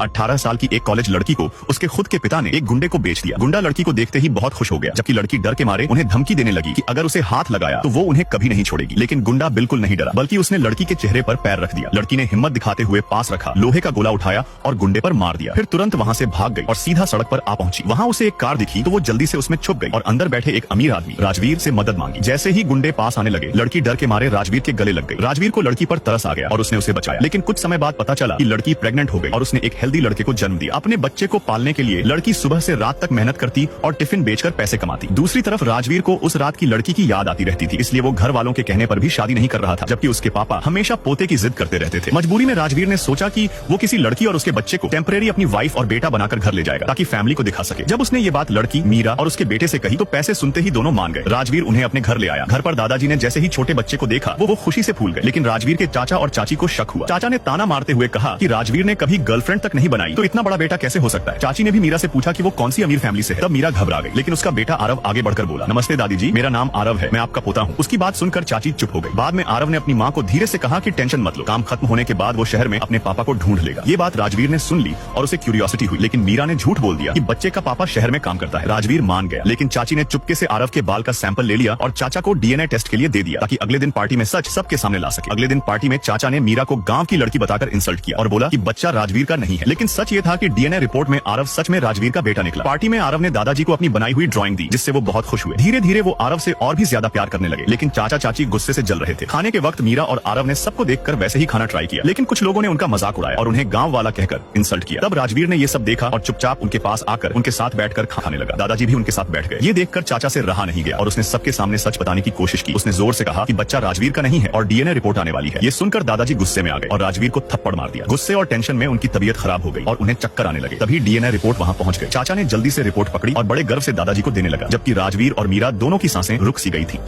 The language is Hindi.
18 साल की एक कॉलेज लड़की को उसके खुद के पिता ने एक गुंडे को बेच दिया। गुंडा लड़की को देखते ही बहुत खुश हो गया, जबकि लड़की डर के मारे उन्हें धमकी देने लगी कि अगर उसे हाथ लगाया तो वो उन्हें कभी नहीं छोड़ेगी। लेकिन गुंडा बिल्कुल नहीं डरा, बल्कि उसने लड़की के चेहरे पर पैर रख दिया। लड़की ने हिम्मत दिखाते हुए पास रखा, लोहे का गोला उठाया और गुंडे पर मार दिया। फिर तुरंत वहाँ से भाग गई और सीधा सड़क पर आ पहुंची। वहाँ उसे एक कार दिखी तो वो जल्दी से उसमें छुप गई और अंदर बैठे एक अमीर आदमी राजवीर से मदद मांगी। जैसे ही गुंडे पास आने लगे, लड़की डर के मारे राजवीर के गले लग गई। राजवीर को लड़की पर तरस आ गया और उसने उसे बचाया। लेकिन कुछ समय बाद पता चला कि लड़की प्रेग्नेंट हो गई और उसने एक हेल्दी लड़के को जन्म दिया। अपने बच्चे को पालने के लिए लड़की सुबह से रात तक मेहनत करती और टिफिन बेचकर पैसे कमाती। दूसरी तरफ राजवीर को उस रात की लड़की की याद आती रहती थी, इसलिए वो घर वालों के कहने पर भी शादी नहीं कर रहा था, जबकि उसके पापा हमेशा पोते की जिद करते रहते थे। मजबूरी में राजवीर ने सोचा कि वो किसी लड़की और उसके बच्चे को टेम्परेरी अपनी वाइफ और बेटा बनाकर घर ले जाएगा, ताकि फैमिली को दिखा सके। जब उसने ये बात लड़की, मीरा और उसके बेटे से कही तो पैसे सुनते ही दोनों मान गए। राजवीर उन्हें अपने घर ले आया। घर पर दादाजी ने जैसे ही छोटे बच्चे को देखा वो खुशी से फूल गए। लेकिन राजवीर के चाचा और चाची को शक हुआ। चाचा ने ताना मारते हुए कहा कि राजवीर ने कभी गर्लफ्रेंड तक नहीं बनाई तो इतना बड़ा बेटा कैसे हो सकता है। चाची ने भी मीरा से पूछा कि वो कौन सी अमीर फैमिली से है। तब मीरा घबरा गई, लेकिन उसका बेटा आरव आगे बढ़कर बोला, नमस्ते दादी जी, मेरा नाम आरव है, मैं आपका पोता हूँ। उसकी बात सुनकर चाची चुप हो गई। बाद में आरव ने अपनी माँ को धीरे से कहा कि टेंशन मत लो, काम खत्म होने के बाद वो शहर में अपने पापा को ढूंढ लेगा। ये बात राजवीर ने सुन ली और उसे क्यूरियोसिटी हुई, लेकिन मीरा ने झूठ बोल दिया कि बच्चे का पापा शहर में काम करता है। राजवीर मान गया, लेकिन चाची ने चुपके से आरव के बाल का सैंपल ले लिया और चाचा को डीएनए टेस्ट के लिए दे दिया, ताकि अगले दिन पार्टी में सच सबके सामने ला सके। अगले दिन पार्टी में चाचा ने मीरा को गांव की लड़की बताकर इंसल्ट किया और बोला कि बच्चा राजवीर का नहीं है। लेकिन सच ये था कि डीएनए रिपोर्ट में आरव सच में राजवीर का बेटा निकला। पार्टी में आरव ने दादाजी को अपनी बनाई हुई ड्राइंग दी, जिससे वो बहुत खुश हुए। धीरे धीरे वो आरव से और भी ज्यादा प्यार करने लगे, लेकिन चाचा चाची गुस्से से जल रहे थे। खाने के वक्त मीरा और आरव ने सबको देखकर वैसे ही खाना ट्राई किया, लेकिन कुछ लोगों ने उनका मजाक उड़ाया और उन्हें गांव वाला कहकर इंसल्ट किया। तब राजवीर ने ये सब देखा और चुपचाप उनके पास आकर उनके साथ बैठकर खाने लगा। दादाजी भी उनके साथ बैठ गए। ये देखकर चाचा से रहा नहीं गया और उसने सबके सामने सच बताने की कोशिश की। उसने जोर से कहा कि बच्चा राजवीर का नहीं है और डीएनए रिपोर्ट आने वाली है। ये सुनकर दादाजी गुस्से में आ गए और राजवीर को थप्पड़ मार दिया। गुस्से और टेंशन में उनकी तबीयत खराब हो गई और उन्हें चक्कर आने लगे। तभी डीएनए रिपोर्ट वहाँ पहुंच गई। चाचा ने जल्दी से रिपोर्ट पकड़ी और बड़े गर्व से दादाजी को देने लगा, जबकि राजवीर और मीरा दोनों की सांसें रुक सी गई थी।